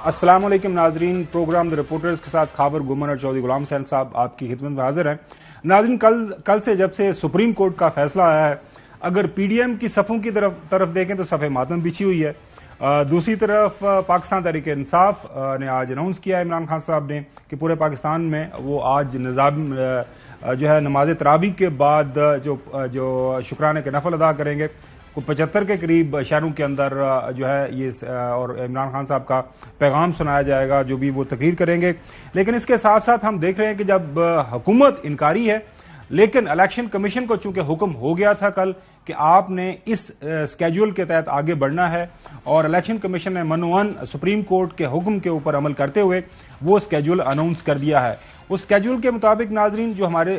السلام علیکم ناظرین، پروگرام دی رپورٹرز کے ساتھ خابر گورنر چودھری غلام حسین صاحب آپ کی خدمت میں حاضر ہیں۔ ناظرین، کل سے جب سے سپریم کورٹ کا فیصلہ آیا ہے، اگر پی ڈی ایم کی صفوں کی طرف دیکھیں تو صف ماتم بچھی ہوئی ہے۔ دوسری طرف پاکستان تحریک انصاف نے آج اناؤنس کیا ہے عمران خان صاحب نے کہ پورے پاکستان میں وہ آج نظام جو ہے نماز تراویح کے بعد جو شکرانے کے نفل ادا کریں گے۔ 75 کے قریب شہروں کے اندر جو ہے یہ اور عمران خان صاحب کا پیغام سنایا جائے گا جو بھی وہ تقریر کریں گے۔ لیکن اس کے ساتھ ساتھ ہم دیکھ رہے ہیں کہ جب حکومت انکاری ہے، لیکن الیکشن کمیشن کو چونکہ حکم ہو گیا تھا کل کہ آپ نے اس سکیجول کے تحت آگے بڑھنا ہے، اور الیکشن کمیشن نے منوان سپریم کورٹ کے حکم کے اوپر عمل کرتے ہوئے وہ سکیجول اناؤنس کر دیا ہے۔ اس سکیجول کے مطابق ناظرین جو ہمارے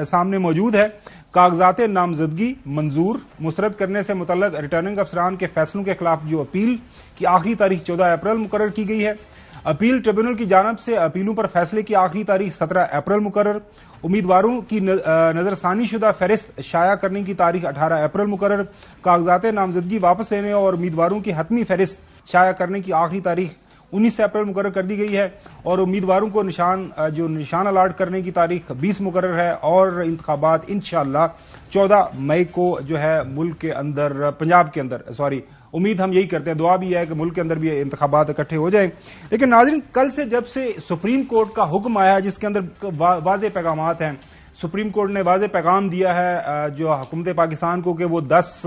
سامنے موجود ہے، کاغذات نامزدگی منظور مسترد کرنے سے متعلق ریٹرننگ افسران کے فیصلوں کے خلاف جو اپیل کی آخری تاریخ 14 اپریل مقرر کی گئی ہے، اپیل ٹریبیونل کی جانب سے اپیلوں پر فیصلے کی آخری تاریخ 17 اپریل مقرر، امیدواروں کی نظر ثانی شدہ فہرست شائع کرنے کی تاریخ 18 اپریل مقرر، کاغذات نامزدگی واپس لینے اور امیدواروں کی حتمی فہرست شائع کرنے کی آخری تاریخ 19 اپریل مقرر کر دی گئی ہے، اور امیدواروں کو نشان الاٹ کرنے کی تاریخ 20 مقرر ہے، اور انتخابات انشاءاللہ 14 مئی کو جو ہے ملک کے اندر پنجاب کے اندر امید ہم یہی کرتے ہیں، دعا بھی ہے کہ ملک کے اندر بھی انتخابات اکٹھے ہو جائیں۔ لیکن ناظرین، کل سے جب سے سپریم کورٹ کا حکم آیا جس کے اندر واضح پیغامات ہیں، سپریم کورٹ نے واضح پیغام دیا ہے جو حکومت پاکستان کو کہ وہ 10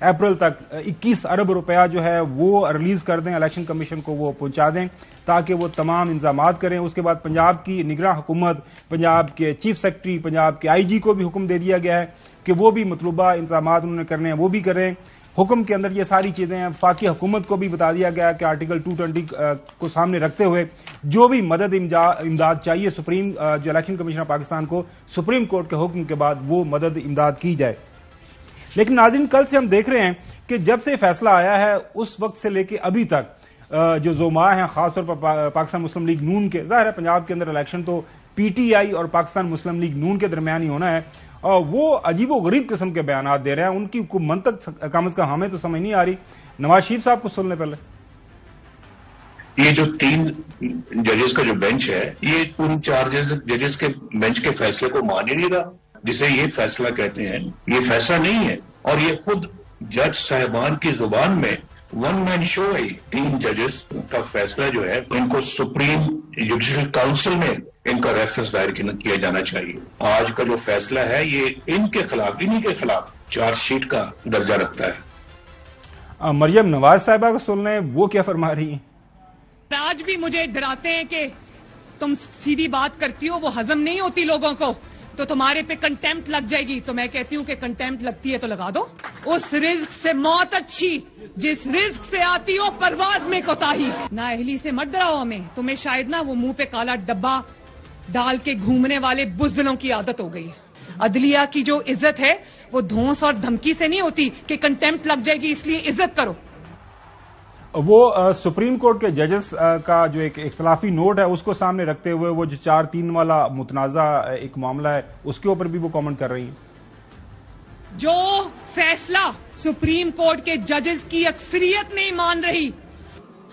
اپریل تک 21 ارب روپیہ جو ہے وہ ریلیز کر دیں، الیکشن کمیشن کو وہ پہنچا دیں تاکہ وہ تمام انتظامات کریں۔ اس کے بعد پنجاب کی نگراں حکومت، پنجاب کے چیف سیکرٹری، پنجاب کے آئی جی کو بھی حکم دے دیا گیا ہے کہ وہ بھی مطلوبہ انتظامات انہوں نے کرنے ہیں وہ بھی کریں۔ حکم کے اندر یہ ساری چیزیں ہیں۔ وفاقی حکومت کو بھی بتا دیا گیا کہ آرٹیکل 220 کو سامنے رکھتے ہوئے جو بھی مدد امداد چاہیے جو الیکشن کمیشن آف پاکستان کو سپریم کورٹ کے حکم کے بعد وہ مدد امداد کی جائے۔ لیکن ناظرین، کل سے ہم دیکھ رہے ہیں کہ جب سے فیصلہ آیا ہے اس وقت سے لے کے ابھی تک جو زوما ہیں، خاص طور پر پاکستان مسلم لیگ نون کے، ظاہر ہے پنجاب کے اندر الیکشن تو پی ٹی آئی اور پاکستان مسلم لیگ نون کے درمیان ہی ہونا ہے، اور وہ عجیب و غریب قسم کے بیانات دے رہے ہیں۔ ان کی کوئی منطق کم از کم ہمیں تو سمجھ نہیں آ رہی۔ نواز شریف صاحب کو سن لیں پہلے۔ یہ جو 3 ججز کا جو بینچ ہے، یہ ان 4 ججز کے بینچ کے فیصلے کو مان ہی نہیں رہا، جسے یہ فیصلہ کہتے ہیں۔ یہ فیصلہ نہیں ہے، اور یہ خود جج صاحبان کی زبان میں ون مین شو ہے۔ 3 ججز کا فیصلہ جو ہے ان کو سپریم جوڈیشل کاؤنسل میں ان کا ریفرنس دائر کیا جانا چاہیے۔ آج کا جو فیصلہ ہے یہ ان کے خلاف، انہی کے خلاف چارج شیٹ کا درجہ رکھتا ہے۔ مریم نواز صاحبہ کو سن لیں، وہ کیا فرما رہی ہیں۔ آج بھی مجھے ڈراتے ہیں کہ تم سیدھی بات کرتی ہو، وہ ہضم نہیں ہوتی لوگوں کو، تو تمہارے پہ کنٹیمپٹ لگ جائے گی۔ تو میں کہتی ہوں کہ کنٹیمپٹ لگتی ہے تو لگا دو۔ اس رزق سے موت اچھی جس رزق سے آتی ہو پرواز میں کوتاہی۔ نااہلی سے مت ڈراؤ ہمیں، تمہیں شاید نا وہ منہ پہ کالا ڈبہ ڈال کے گھومنے والے بزدلوں کی عادت ہو گئی ہے۔ عدلیہ کی جو عزت ہے وہ دھونس اور دھمکی سے نہیں ہوتی کہ کنٹیمپٹ لگ جائے گی اس لیے عزت کرو۔ وہ سپریم کورٹ کے ججز کا جو ایک اختلافی نوٹ ہے اس کو سامنے رکھتے ہوئے وہ جو 4-3 والا متنازع ایک معاملہ ہے اس کے اوپر بھی وہ کامنٹ کر رہی ہیں۔ جو فیصلہ سپریم کورٹ کے ججز کی اکثریت نہیں مان رہی،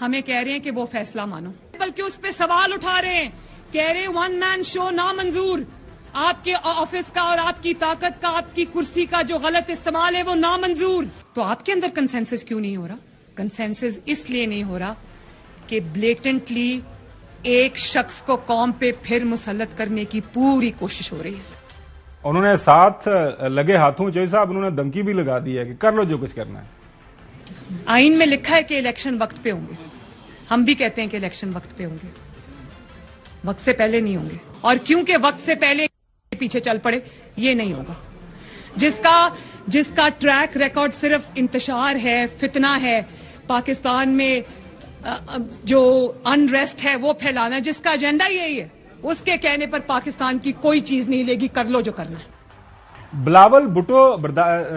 ہمیں کہہ رہے ہیں کہ وہ فیصلہ مانو، بلکہ اس پہ سوال اٹھا رہے ہیں، کہہ رہے ون مین شو نامنظور، آپ کے آفس کا اور آپ کی طاقت کا، آپ کی کرسی کا جو غلط استعمال ہے وہ نامنظور۔ تو آپ کے اندر کنسنسس کیوں نہیں ہو رہا؟ کنسنسس اس لیے نہیں ہو رہا کہ بلیٹنٹلی ایک شخص کو قوم پہ پھر مسلط کرنے کی پوری کوشش ہو رہی ہے۔ انہوں نے ساتھ لگے ہاتھوں چوہدری صاحب انہوں نے دھمکی بھی لگا دی ہے کہ کر لو جو کچھ کرنا ہے۔ آئین میں لکھا ہے کہ الیکشن وقت پہ ہوں گے، ہم بھی کہتے ہیں کہ الیکشن وقت پہ ہوں گے، وقت سے پہلے نہیں ہوں گے، اور کیونکہ وقت سے پہلے پیچھے چل پڑے یہ نہیں ہوگا۔ جس کا ٹریک ریکارڈ صرف انتشار ہے، فتنہ ہے، پاکستان میں جو انریسٹ ہے وہ پھیلانا، جس کا ایجنڈا یہی ہے، اس کے کہنے پر پاکستان کی کوئی چیز نہیں لے گی، کر لو جو کرنا ہے۔ بلاول بھٹو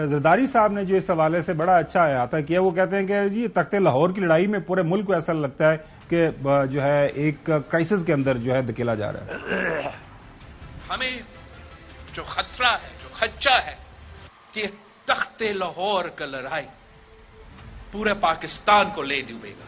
زرداری صاحب نے جو اس حوالے سے بڑا اچھا احاطہ کیا، وہ کہتے ہیں کہ جی تخت لاہور کی لڑائی میں پورے ملک کو ایسا لگتا ہے کہ جو ہے ایک کرائسس کے اندر جو ہے دھکیلا جا رہا ہے۔ ہمیں جو خطرہ ہے، جو خدشہ ہے کہ تخت لاہور کا لڑائی پورے پاکستان کو لے ڈوبے گا۔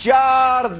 4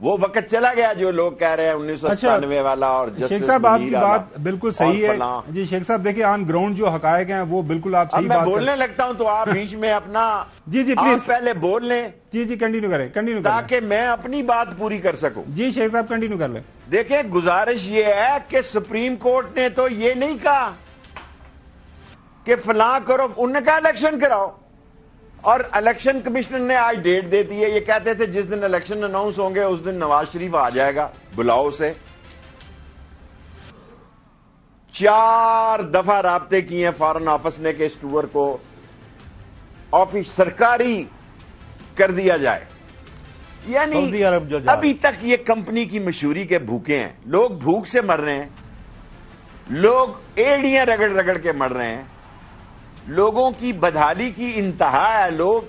وہ وقت چلا گیا جو لوگ کہہ رہے ہیں 1997 والا اور شیخ صاحب آپ کی بات بالکل صحیح ہے جی شیخ صاحب دیکھیں آن گراؤنڈ جو حقائق ہیں وہ بالکل آپ صحیح بات میں بولنے لگتا ہوں تو آپ بیچ میں اپنا جی پلیز پہلے بول لیں جی کنٹینیو کریں تاکہ میں اپنی بات پوری کر سکوں. جی شیخ صاحب کنٹینیو کر لیں. دیکھیں گزارش یہ ہے کہ سپریم کورٹ نے تو یہ نہیں کہا کہ فلاں کرو, انہوں نے کہا الیکشن کراؤ, اور الیکشن کمشنر نے آج ڈیٹ دے دی ہے. یہ کہتے تھے جس دن الیکشن اناؤنس ہوں گے اس دن نواز شریف آ جائے گا, بلاؤ سے. 4 دفعہ رابطے کیے ہیں فارن آفس نے کہ اس ٹور کو آفس سرکاری کر دیا جائے. یعنی ابھی تک یہ کمپنی کی مشہوری کے بھوکے ہیں. لوگ بھوک سے مر رہے ہیں, لوگ ایڑیاں رگڑ رگڑ کے مر رہے ہیں, لوگوں کی بدحالی کی انتہا ہے. لوگ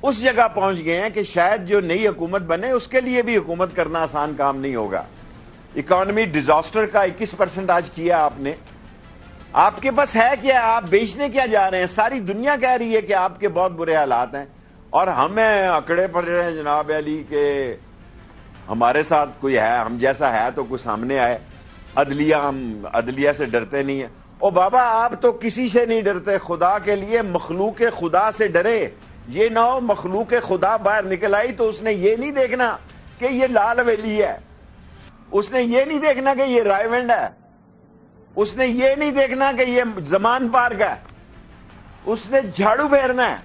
اس جگہ پہنچ گئے ہیں کہ شاید جو نئی حکومت بنے اس کے لیے بھی حکومت کرنا آسان کام نہیں ہوگا. اکانومی ڈیزاسٹر کا 21% آج کیا آپ نے. آپ کے پاس ہے کیا؟ آپ بیچنے کیا جا رہے ہیں؟ ساری دنیا کہہ رہی ہے کہ آپ کے بہت برے حالات ہیں, اور ہمیں اکڑے پڑ رہے ہیں جناب علی کہ ہمارے ساتھ کوئی ہے, ہم جیسا ہے تو کوئی سامنے آئے. ہم عدلیہ سے ڈرتے نہیں ہیں. او بابا آپ تو کسی سے نہیں ڈرتے, خدا کے لیے مخلوق خدا سے ڈرے. یہ نہ ہو مخلوق خدا باہر نکل آئی تو اس نے یہ نہیں دیکھنا کہ یہ لال حویلی ہے, اس نے یہ نہیں دیکھنا کہ یہ رائے ونڈ ہے, اس نے یہ نہیں دیکھنا کہ یہ زمان پارک ہے. اس نے جھاڑو پھیرنا ہے,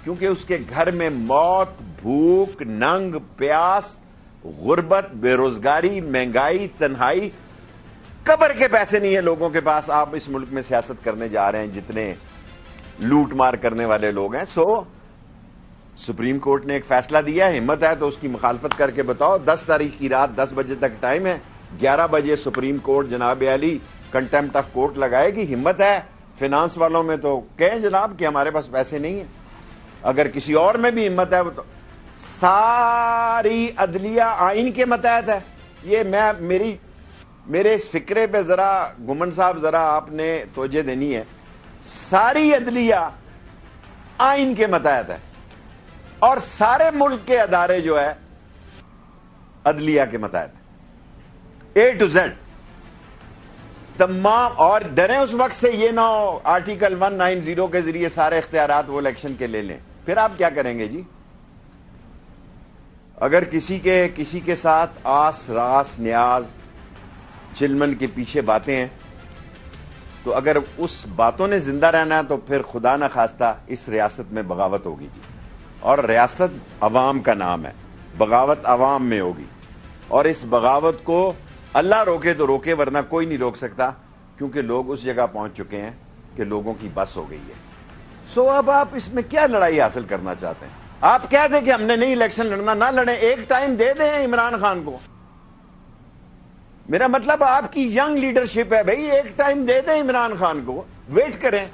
کیونکہ اس کے گھر میں موت, بھوک, ننگ, پیاس, غربت, بے روزگاری, مہنگائی, تنہائی, قبر کے پیسے نہیں ہیں لوگوں کے پاس. آپ اس ملک میں سیاست کرنے جا رہے ہیں جتنے لوٹ مار کرنے والے لوگ ہیں. سپریم کورٹ نے ایک فیصلہ دیا ہے, ہمت ہے تو اس کی مخالفت کر کے بتاؤ. 10 تاریخ کی رات 10 بجے تک ٹائم ہے, 11 بجے سپریم کورٹ جناب علی کنٹمپٹ آف کورٹ لگائے گی. ہمت ہے فائنانس والوں میں تو کہیں جناب کہ ہمارے پاس پیسے نہیں ہیں. اگر کسی اور میں بھی ہمت ہے تو ساری عدلیہ آئین کے متحد ہے. یہ میرے اس فکرے پہ ذرا گمن صاحب ذرا آپ نے توجہ دینی ہے. ساری عدلیہ آئین کے متحد ہے, اور سارے ملک کے ادارے جو ہے عدلیہ کے متحد ہے, A to Z تمام. اور ڈریں اس وقت سے یہ نہ ہو آرٹیکل 190 کے ذریعے سارے اختیارات وہ الیکشن کے لے لیں. پھر آپ کیا کریں گے جی؟ اگر کسی کے ساتھ آس راس نیاز چلمن کے پیچھے باتیں ہیں تو اگر اس باتوں نے زندہ رہنا ہے تو پھر خدا نہ خواستہ اس ریاست میں بغاوت ہوگی جی. اور ریاست عوام کا نام ہے, بغاوت عوام میں ہوگی, اور اس بغاوت کو اللہ روکے تو روکے, ورنہ کوئی نہیں روک سکتا, کیونکہ لوگ اس جگہ پہنچ چکے ہیں کہ لوگوں کی بس ہو گئی ہے. اب آپ اس میں کیا لڑائی حاصل کرنا چاہتے ہیں؟ آپ کہہ دیں کہ ہم نے نہیں الیکشن لڑنا, نہ لڑیں, ایک ٹائم دے دیں عمران خان کو. میرا مطلب آپ کی ینگ لیڈرشپ ہے بھائی, ایک ٹائم دے دیں عمران خان کو, ویٹ کریں.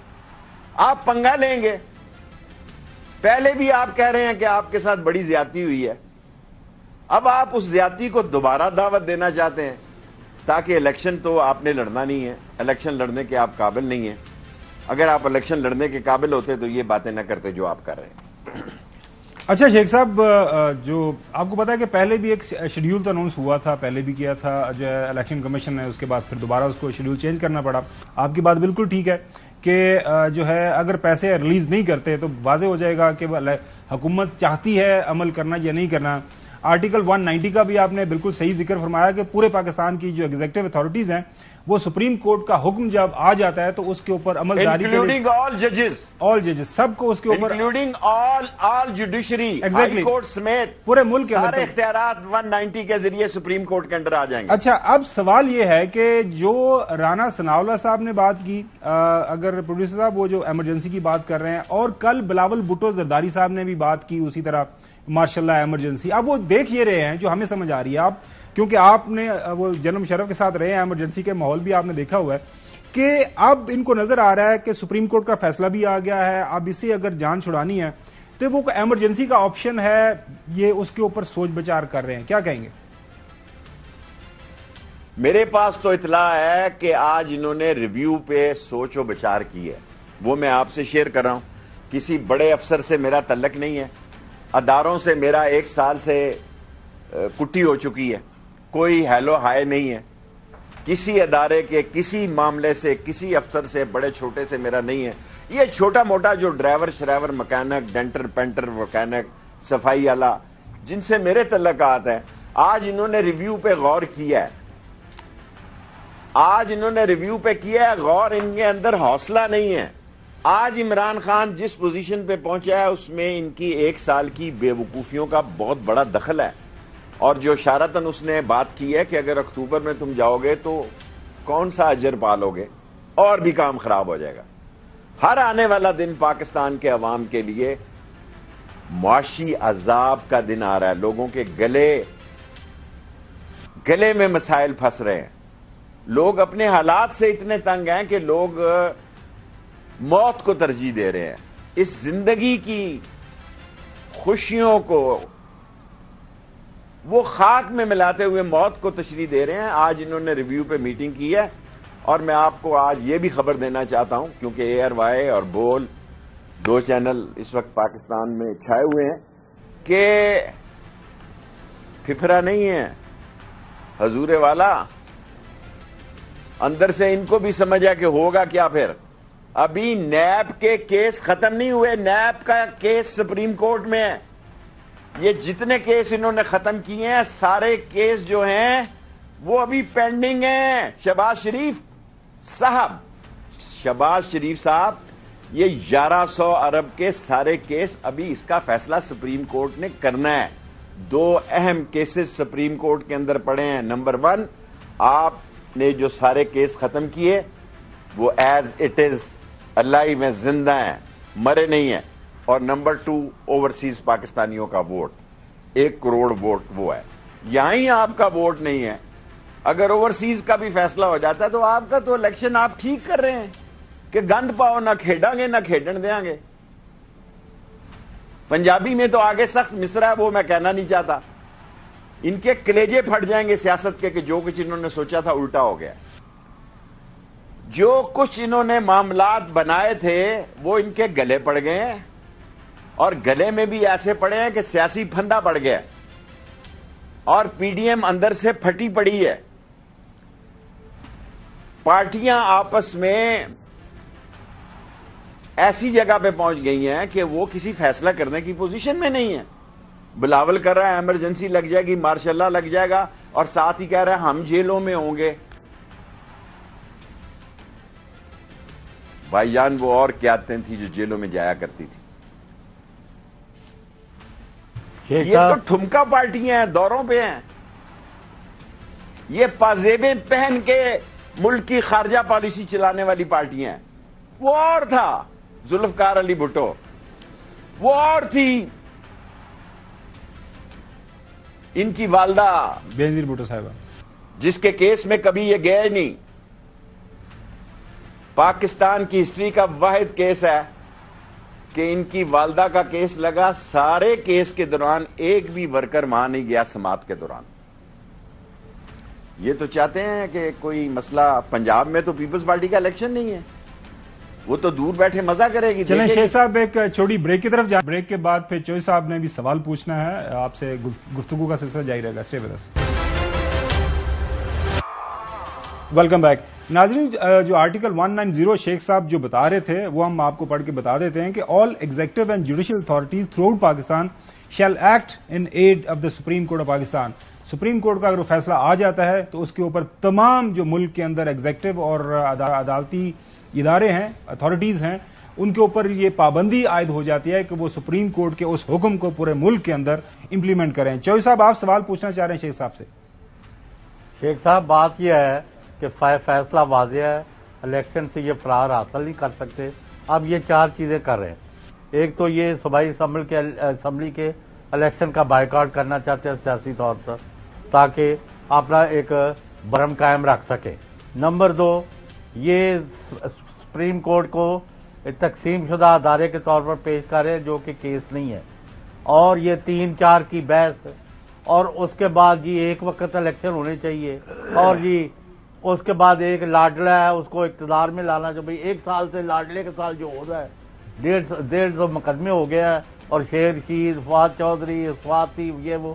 آپ پنگا لیں گے, پہلے بھی آپ کہہ رہے ہیں کہ آپ کے ساتھ بڑی زیادتی ہوئی ہے, اب آپ اس زیادتی کو دوبارہ دعوت دینا چاہتے ہیں, تاکہ الیکشن تو آپ نے لڑنا نہیں ہے, الیکشن لڑنے کے آپ قابل نہیں ہیں. اگر آپ الیکشن لڑنے کے قابل ہوتے تو یہ باتیں نہ کرتے جو آپ کر رہے ہیں. اچھا شیخ صاحب, جو آپ کو پتا ہے کہ پہلے بھی ایک شیڈیول تو اناؤنس ہوا تھا, پہلے بھی کیا تھا جو ہے الیکشن کمیشن نے, اس کے بعد پھر دوبارہ اس کو شیڈیول چینج کرنا پڑا. آپ کی بات بالکل ٹھیک ہے کہ جو ہے اگر پیسے ریلیز نہیں کرتے تو واضح ہو جائے گا کہ حکومت چاہتی ہے عمل کرنا یا نہیں کرنا. آرٹیکل 190 کا بھی آپ نے بالکل صحیح ذکر فرمایا کہ پورے پاکستان کی جو ایگزیکٹو اتھارٹیز ہیں وہ سپریم کورٹ کا حکم جب آ جاتا ہے تو اس کے اوپر عمل جاری انکلوڈنگ آل ججز سب کو اس کے اوپر including all judiciary high court سمیت پورے ملک کے سارے اختیارات 190 کے ذریعے سپریم کورٹ کے اندر آ جائیں گے. اچھا, اب سوال یہ ہے کہ جو رانا ثناءاللہ صاحب نے بات کی, اگر پروڈیوسر صاحب وہ جو ایمرجنسی کی بات کر رہے ہیں, اور کل بلاول بھٹو زرداری صاحب نے بھی بات کی اسی طرح ماشاءاللہ ایمرجنسی, اب وہ دیکھ یہ رہے ہیں جو ہمیں سمجھ آ رہی ہے, آپ کیونکہ آپ نے وہ جنرل مشرف کے ساتھ رہے ہیں, ایمرجنسی کے ماحول بھی آپ نے دیکھا ہوا ہے, کہ اب ان کو نظر آ رہا ہے کہ سپریم کورٹ کا فیصلہ بھی آ گیا ہے, اب اسے اگر جان چھڑانی ہے تو وہ ایمرجنسی کا آپشن ہے, یہ اس کے اوپر سوچ بچار کر رہے ہیں. کیا کہیں گے؟ میرے پاس تو اطلاع ہے کہ آج انہوں نے ریویو پہ سوچ و بچار کی ہے, وہ میں آپ سے شیئر کر رہا ہوں. کسی بڑے افسر سے میرا تعلق نہیں ہے, اداروں سے میرا 1 سال سے کٹی ہو چکی ہے, کوئی ہیلو ہائے نہیں ہے, کسی ادارے کے کسی معاملے سے کسی افسر سے بڑے چھوٹے سے میرا نہیں ہے. یہ چھوٹا موٹا جو ڈرائیور شرائیور مکینک ڈینٹر پینٹر مکینک صفائی والا جن سے میرے تعلقات ہیں, آج انہوں نے ریویو پہ غور کیا ہے, غور ان کے اندر حوصلہ نہیں ہے. آج عمران خان جس پوزیشن پہ پہنچا ہے اس میں ان کی 1 سال کی بے وقوفیوں کا بہت بڑا دخل ہے. اور جو اشارتاً اس نے بات کی ہے کہ اگر اکتوبر میں تم جاؤ گے تو کون سا اجر پالو گے, اور بھی کام خراب ہو جائے گا. ہر آنے والا دن پاکستان کے عوام کے لیے معاشی عذاب کا دن آ رہا ہے. لوگوں کے گلے میں مسائل پھنس رہے ہیں. لوگ اپنے حالات سے اتنے تنگ ہیں کہ لوگ موت کو ترجیح دے رہے ہیں. اس زندگی کی خوشیوں کو وہ خاک میں ملاتے ہوئے موت کو تشریح دے رہے ہیں. آج انہوں نے ریویو پہ میٹنگ کی ہے, اور میں آپ کو آج یہ بھی خبر دینا چاہتا ہوں کیونکہ اے آر وائی اور بول 2 چینل اس وقت پاکستان میں چھائے ہوئے ہیں کہ پھپھرا نہیں ہے حضور والا, اندر سے ان کو بھی سمجھا کہ ہوگا کیا. پھر ابھی نیب کے کیس ختم نہیں ہوئے, نیب کا کیس سپریم کورٹ میں ہے. یہ جتنے کیس انہوں نے ختم کیے ہیں سارے کیس جو ہیں وہ ابھی پینڈنگ ہیں. شہباز شریف صاحب یہ 1100 ارب کے سارے کیس, ابھی اس کا فیصلہ سپریم کورٹ نے کرنا ہے. 2 اہم کیسز سپریم کورٹ کے اندر پڑے ہیں. نمبر 1, آپ نے جو سارے کیس ختم کیے وہ ایز اٹ از اللہ ہی میں زندہ ہیں, مرے نہیں ہیں. اور نمبر 2, اوورسیز پاکستانیوں کا ووٹ, 1 کروڑ ووٹ وہ ہے. یہاں ہی آپ کا ووٹ نہیں ہے. اگر اوورسیز کا بھی فیصلہ ہو جاتا ہے تو آپ کا تو الیکشن آپ ٹھیک کر رہے ہیں کہ گند پاؤ نہ کھیڈاں گے نہ کھیڈن دیں گے. پنجابی میں تو آگے سخت مصرع ہے, وہ میں کہنا نہیں چاہتا. ان کے کلیجے پھٹ جائیں گے سیاست کے کہ جو کچھ انہوں نے سوچا تھا الٹا ہو گیا. جو کچھ انہوں نے معاملات بنائے تھے وہ ان کے گلے پڑ گئے ہیں, اور گلے میں بھی ایسے پڑے ہیں کہ سیاسی پھندا پڑ گیا, اور پی ڈی ایم اندر سے پھٹی پڑی ہے. پارٹیاں آپس میں ایسی جگہ پہ پہنچ گئی ہیں کہ وہ کسی فیصلہ کرنے کی پوزیشن میں نہیں ہے. بلاول کر رہا ہے ایمرجنسی لگ جائے گی, مارشاء اللہ لگ جائے گا, اور ساتھ ہی کہہ رہا ہے ہم جیلوں میں ہوں گے. بھائی جان وہ اور قیادتیں تھیں جو جیلوں میں جایا کرتی تھی. یہ تو ٹھمکا پارٹیاں ہیں, دوروں پہ ہیں. یہ پازیبیں پہن کے ملک کی خارجہ پالیسی چلانے والی پارٹیاں ہیں. وہ اور تھا ذوالفقار علی بھٹو, وہ اور تھی ان کی والدہ بینظیر بھٹو صاحبہ, جس کے کیس میں کبھی یہ گئے نہیں. پاکستان کی ہسٹری کا واحد کیس ہے کہ ان کی والدہ کا کیس لگا, سارے کیس کے دوران ایک بھی ورکر وہاں نہیں گیا سماعت کے دوران. یہ تو چاہتے ہیں کہ کوئی مسئلہ, پنجاب میں تو پیپلز پارٹی کا الیکشن نہیں ہے, وہ تو دور بیٹھے مزہ کرے گی. چلیں شیخ صاحب ایک چھوٹی بریک کی طرف جائیں, بریک کے بعد پھر چوئی صاحب نے بھی سوال پوچھنا ہے آپ سے, گفتگو کا سلسلہ جاری رہے گا. Stay with us. Welcome back. ناظرین, جو آرٹیکل 190 شیخ صاحب جو بتا رہے تھے وہ ہم آپ کو پڑھ کے بتا دیتے ہیں کہ all executive and judicial authorities throughout Pakistan shall act in aid of the Supreme Court of Pakistan. Supreme Court کا اگر وہ فیصلہ آ جاتا ہے تو اس کے اوپر تمام جو ملک کے اندر ایگزیکٹو اور عدالتی ادارے ہیں, اتھارٹیز ہیں, ان کے اوپر یہ پابندی عائد ہو جاتی ہے کہ وہ سپریم کورٹ کے اس حکم کو پورے ملک کے اندر امپلیمنٹ کریں. چوئی صاحب آپ سوال پوچھنا چاہ رہے ہیں شیخ صاحب سے. شیخ صاحب بات یہ ہے کہ فیصلہ واضح ہے, الیکشن سے یہ فرار حاصل نہیں کر سکتے. اب یہ 4 چیزیں کر رہے ہیں. ایک تو یہ صوبائی اسمبلی کے الیکشن کا بائیکاٹ کرنا چاہتے ہیں سیاسی طور پر تاکہ اپنا ایک برم قائم رکھ سکے. نمبر 2, یہ سپریم کورٹ کو تقسیم شدہ ادارے کے طور پر پیش کر رہے ہیں جو کہ کیس نہیں ہے, اور یہ 3-4 کی بحث, اور اس کے بعد جی ایک وقت الیکشن ہونے چاہیے, اور جی اس کے بعد ایک لاڈلا ہے اس کو اقتدار میں لانا. جو بھائی 1 سال سے لاڈلے کے سال جو ہو رہا ہے 150 مقدمے ہو گئے ہیں, اور شیر رشید, فواد چودھری, فواد طیب, یہ وہ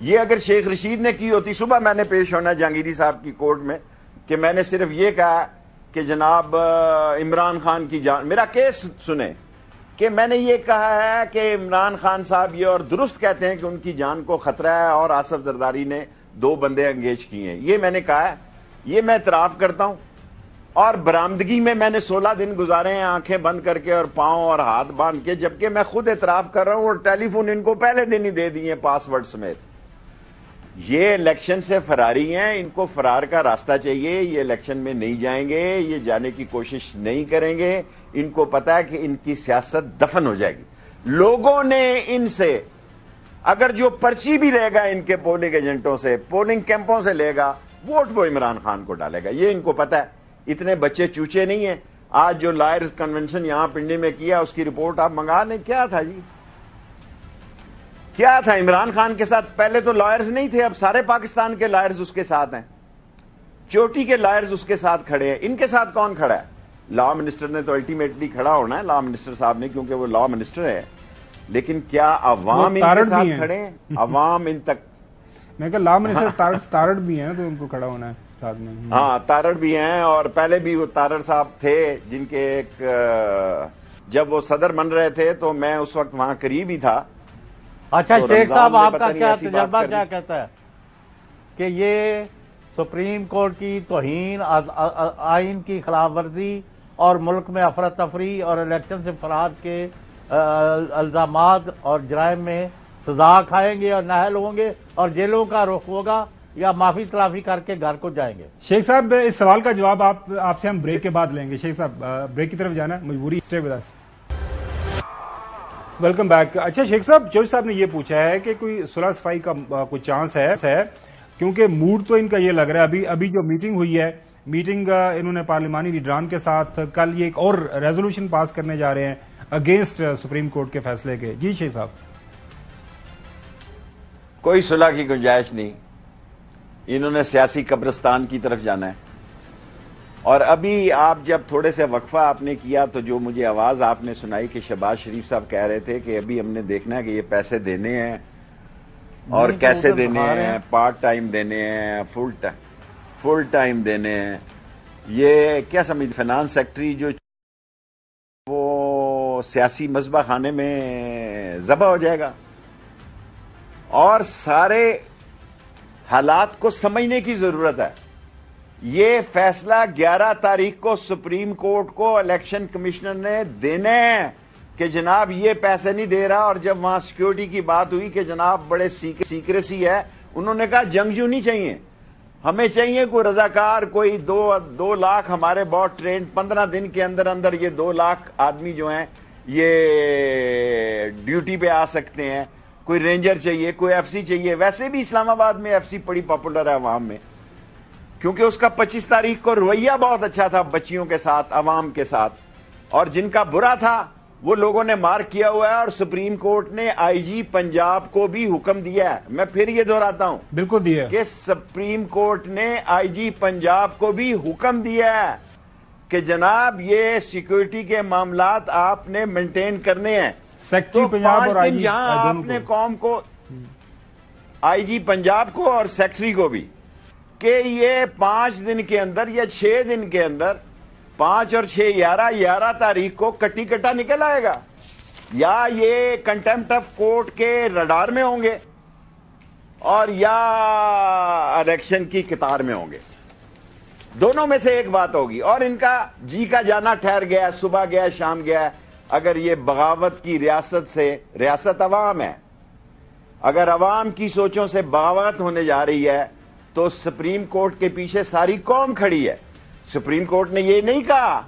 یہ اگر شیخ رشید نے کی ہوتی، صبح میں نے پیش ہونا جہانگیری صاحب کی کورٹ میں کہ میں نے صرف یہ کہا کہ جناب عمران خان کی جان، میرا کیس سنیں کہ میں نے یہ کہا ہے کہ عمران خان صاحب یہ اور درست کہتے ہیں کہ ان کی جان کو خطرہ ہے اور آصف زرداری نے 2 بندے انگیج کیے ہیں، یہ میں نے کہا ہے، یہ میں اعتراف کرتا ہوں. اور برآمدگی میں نے 16 دن گزارے ہیں آنکھیں بند کر کے اور پاؤں اور ہاتھ باندھ کے، جبکہ میں خود اعتراف کر رہا ہوں اور ٹیلی فون ان کو پہلے دن ہی دے دیے پاس ورڈ سمیت. یہ الیکشن سے فراری ہیں، ان کو فرار کا راستہ چاہیے، یہ الیکشن میں نہیں جائیں گے، یہ جانے کی کوشش نہیں کریں گے. ان کو پتا ہے کہ ان کی سیاست دفن ہو جائے گی. لوگوں نے ان سے اگر جو پرچی بھی لے گا ان کے پولنگ ایجنٹوں سے، پولنگ کیمپوں سے لے گا، ووٹ وہ عمران خان کو ڈالے گا، یہ ان کو پتا ہے. اتنے بچے چوچے نہیں ہیں. آج جو لائرز کنونشن یہاں پنڈی میں کیا اس کی رپورٹ آپ منگا لیں. کیا تھا جی، کیا تھا؟ عمران خان کے ساتھ پہلے تو لائرز نہیں تھے، اب سارے پاکستان کے لائرز اس کے ساتھ ہیں، چوٹی کے لائرز اس کے ساتھ کھڑے ہیں. ان کے ساتھ کون کھڑا ہے؟ لا منسٹر نے تو الٹیمیٹلی کھڑا ہونا ہے، لا منسٹر صاحب نے، کیونکہ وہ لا منسٹر ہے. لیکن کیا عوام ان کے ساتھ کھڑے ہیں؟ عوام ان تک، میں کہ لا منسٹر تارڑ بھی ہیں تو ان کو کھڑا ہونا ہے ساتھ میں. ہاں تارڑ بھی ہیں، اور پہلے بھی وہ تارڑ صاحب تھے جن کے ایک جب وہ صدر بن رہے تھے تو میں اس وقت وہاں قریب ہی تھا. اچھا شیخ صاحب، آپ کا کیا تجربہ کیا کہتا ہے کہ یہ سپریم کورٹ کی توہین، آئین کی خلاف ورزی اور ملک میں افراتفری اور الیکشن سے فرار کے الزامات اور جرائم میں سزا کھائیں گے اور نااہل ہوں گے اور جیلوں کا رخ ہوگا، یا معافی تلافی کر کے گھر کو جائیں گے؟ شیخ صاحب اس سوال کا جواب آپ سے ہم بریک کے بعد لیں گے. شیخ صاحب بریک کی طرف جانا ہے، مجبوری. Stay with us. Welcome back. اچھا شیخ صاحب، جوش صاحب نے یہ پوچھا ہے کہ کوئی صلح صفائی کا کوئی چانس ہے، کیونکہ موڈ تو ان کا یہ لگ رہا ہے ابھی جو میٹنگ ہوئی ہے، میٹنگ انہوں نے پارلیمانی لیڈران کے ساتھ، کل یہ ایک اور ریزولوشن پاس کرنے جا رہے ہیں اگینسٹ سپریم کورٹ کے فیصلے کے. جی شیخ صاحب. کوئی صلح کی گنجائش نہیں، انہوں نے سیاسی قبرستان کی طرف جانا ہے. اور ابھی آپ جب تھوڑے سے وقفہ آپ نے کیا تو جو مجھے آواز آپ نے سنائی کہ شہباز شریف صاحب کہہ رہے تھے کہ ابھی ہم نے دیکھنا ہے کہ یہ پیسے دینے ہیں اور کیسے دینے ہیں، پارٹ ٹائم دینے ہیں، فل ٹائم دینے ہیں. یہ کیا سمجھ، فائنانس سیکٹری جو وہ سیاسی مذبح خانے میں ذبح ہو جائے گا. اور سارے حالات کو سمجھنے کی ضرورت ہے. یہ فیصلہ 11 تاریخ کو سپریم کورٹ کو الیکشن کمشنر نے دینے ہیں کہ جناب یہ پیسے نہیں دے رہا. اور جب وہاں سیکیورٹی کی بات ہوئی کہ جناب بڑے سیکریسی ہے، انہوں نے کہا جنگجو نہیں چاہیے، ہمیں چاہیے کوئی رضاکار، کوئی 2 لاکھ ہمارے بہت ٹرینڈ، 15 دن کے اندر اندر یہ 2 لاکھ آدمی جو ہیں یہ ڈیوٹی پہ آ سکتے ہیں. کوئی رینجر چاہیے، کوئی ایف سی چاہیے. ویسے بھی اسلام آباد میں ایف سی بڑی پاپولر ہے عوام میں، کیونکہ اس کا 25 تاریخ کو رویہ بہت اچھا تھا بچیوں کے ساتھ، عوام کے ساتھ. اور جن کا برا تھا وہ لوگوں نے مارک کیا ہوا ہے. اور سپریم کورٹ نے آئی جی پنجاب کو بھی حکم دیا ہے، میں پھر یہ دہراتا ہوں، بالکل دیا کہ سپریم کورٹ نے آئی جی پنجاب کو بھی حکم دیا ہے کہ جناب یہ سیکورٹی کے معاملات آپ نے مینٹین کرنے ہیں. سیکٹری پنجاب اور آئی جی جہاں آپ نے قوم کو، آئی جی پنجاب کو اور سیکٹری کو بھی، کہ یہ 5 دن کے اندر یا 6 دن کے اندر، 5 اور 6 11 تاریخ کو کٹی کٹا نکل آئے گا، یا یہ کنٹمپٹ آف کورٹ کے رڈار میں ہوں گے اور یا الیکشن کی قطار میں ہوں گے. دونوں میں سے ایک بات ہوگی. اور ان کا جی کا جانا ٹھہر گیا، صبح گیا شام گیا. اگر یہ بغاوت کی ریاست سے، ریاست عوام ہے، اگر عوام کی سوچوں سے بغاوت ہونے جا رہی ہے تو سپریم کورٹ کے پیچھے ساری قوم کھڑی ہے. سپریم کورٹ نے یہ نہیں کہا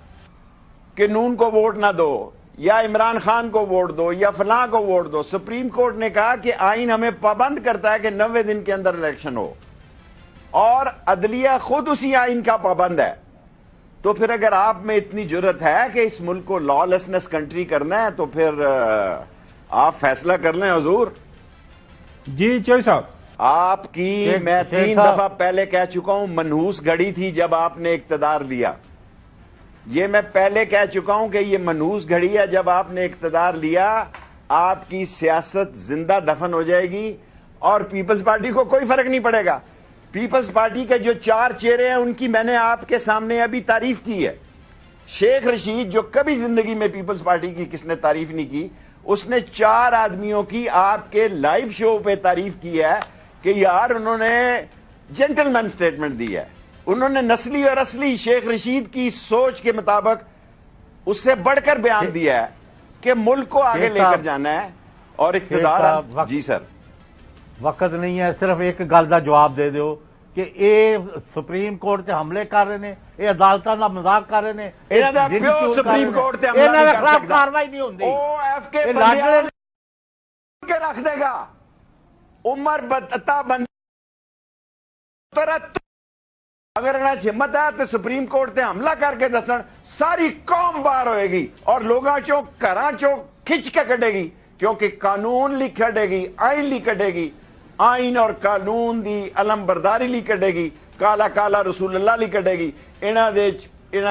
کہ نون کو ووٹ نہ دو یا عمران خان کو ووٹ دو یا فلاں کو ووٹ دو. سپریم کورٹ نے کہا کہ آئین ہمیں پابند کرتا ہے کہ 90 دن کے اندر الیکشن ہو، اور عدلیہ خود اسی آئین کا پابند ہے. تو پھر اگر آپ میں اتنی جرت ہے کہ اس ملک کو لا لیسنس کنٹری کرنا ہے تو پھر آپ فیصلہ کر لیں حضور. جی چوئی صاحب. آپ کی میں 3 دفعہ پہلے کہہ چکا ہوں منحوس گھڑی تھی جب آپ نے اقتدار لیا. یہ میں پہلے کہہ چکا ہوں کہ یہ منحوس گھڑی ہے. جب آپ نے اقتدار لیا آپ کی سیاست زندہ دفن ہو جائے گی اور پیپلز پارٹی کو کوئی فرق نہیں پڑے گا. پیپلز پارٹی کے جو 4 چہرے ہیں ان کی میں نے آپ کے سامنے ابھی تعریف کی ہے. شیخ رشید جو کبھی زندگی میں پیپلز پارٹی کی کس نے تعریف نہیں کی, اس نے 4 آدمیوں کی آپ کے لائیو شو پہ تعریف کی ہے کہ یار انہوں نے جینٹل مین سٹیٹمنٹ دی ہے. انہوں نے نسلی اور اصلی شیخ رشید کی سوچ کے مطابق اس سے بڑھ کر بیان دیا ہے کہ ملک کو آگے لے کر جانا ہے اور اقتدار. جی سر, وقت نہیں ہے, صرف ایک گل کا جواب دے دیو کہ اے سپریم کورٹ سے حملے کر رہے ہیں, اے عدالتوں کا مذاق کر رہے ہیں, پیو سپریم کورٹ سے حملہ نہیں کر سکتا, کاروائی نہیں ہوندی, او ایف کے بندیال کے رکھ دے گا. عمر بتا بند اگر انہیں ہمت ہے تو سپریم کورٹ سے حملہ کر کے دسن ساری قوم باہر ہوئے گی اور لوگاں چوں گھراں چوں کھچ کے کٹے گی, کیونکہ قانون لی کٹے گی, آئین لی کٹے گی, آئین اور قانون دی علم برداری لی کٹے گی, کالا کالا رسول اللہ لی کٹے گی. انہاں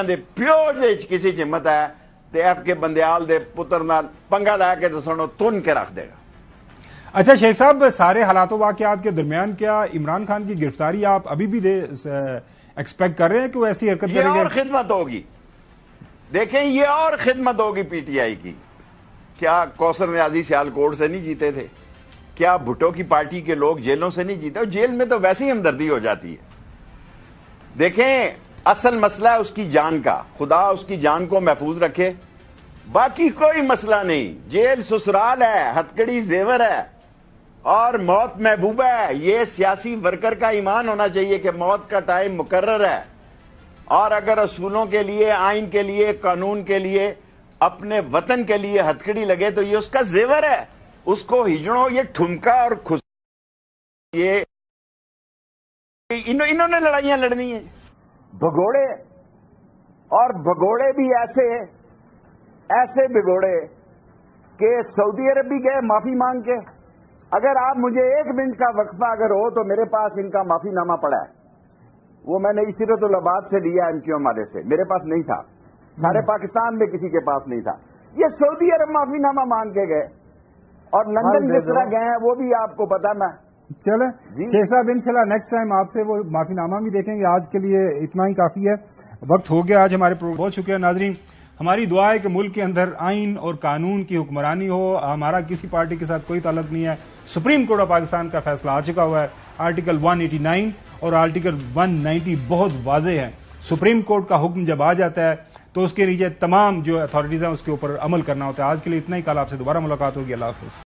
دے پیو دے کسی ہمت ہے تے ایف کے بندیال دے پتر نال پنگا لا کے دسنو تن کے رکھ دے گا. اچھا شیخ صاحب, سارے حالات و واقعات کے درمیان کیا عمران خان کی گرفتاری آپ ابھی بھی ایکسپیکٹ کر رہے ہیں کہ وہ ایسی حرکت کریں گے؟ یہ اور خدمت ہوگی, دیکھیں یہ اور خدمت ہوگی پی ٹی آئی کی. کیا کوثر نیازی سیالکوٹ سے نہیں جیتے تھے؟ کیا بھٹو کی پارٹی کے لوگ جیلوں سے نہیں جیتے؟ جیل میں تو ویسے ہی ہمدردی ہو جاتی ہے. دیکھیں اصل مسئلہ ہے اس کی جان کا, خدا اس کی جان کو محفوظ رکھے, باقی کوئی مسئلہ نہیں. جیل سسرال ہے, ہتکڑی زیور ہے اور موت محبوبہ ہے. یہ سیاسی ورکر کا ایمان ہونا چاہیے کہ موت کا ٹائم مقرر ہے, اور اگر اصولوں کے لیے, آئین کے لیے, قانون کے لیے, اپنے وطن کے لیے ہتکڑی لگے تو یہ اس کا زیور ہے. اس کو ہجڑوں یہ ٹھمکا اور کھس, یہ انہوں نے لڑائیاں لڑنی ہیں. بھگوڑے, اور بھگوڑے بھی ایسے بھگوڑے کہ سعودی عرب بھی گئے معافی مانگ کے. اگر آپ مجھے 1 منٹ کا وقفہ اگر ہو تو میرے پاس ان کا معافی نامہ پڑا ہے, وہ میں نے سیرت الآباد سے لیا ایم کیو ایم والے سے, میرے پاس نہیں تھا, سارے پاکستان میں کسی کے پاس نہیں تھا. یہ سعودی عرب معافی نامہ مانگ کے گئے, اور لندن جس طرح گئے ہیں وہ بھی آپ کو پتا. میں چلیں شیخ صاحب انشاءاللہ نیکسٹ ٹائم آپ سے وہ معافی نامہ بھی دیکھیں گے. آج کے لیے اتنا ہی کافی ہے, وقت ہو گیا آج ہمارے پروگرام. بہت شکریہ ناظرین. ہماری دعا ہے کہ ملک کے اندر آئین اور قانون کی حکمرانی ہو. ہمارا کسی پارٹی کے ساتھ کوئی تعلق نہیں ہے. سپریم کورٹ آف پاکستان کا فیصلہ آ چکا ہوا ہے. آرٹیکل 189 اور آرٹیکل 190 بہت واضح ہیں. سپریم کورٹ کا حکم جب آ جاتا ہے تو اس کے نیچے تمام جو اتھارٹیز ہیں اس کے اوپر عمل کرنا ہوتا ہے. آج کے لیے اتنا ہی, کل آپ سے دوبارہ ملاقات ہوگی. اللہ حافظ.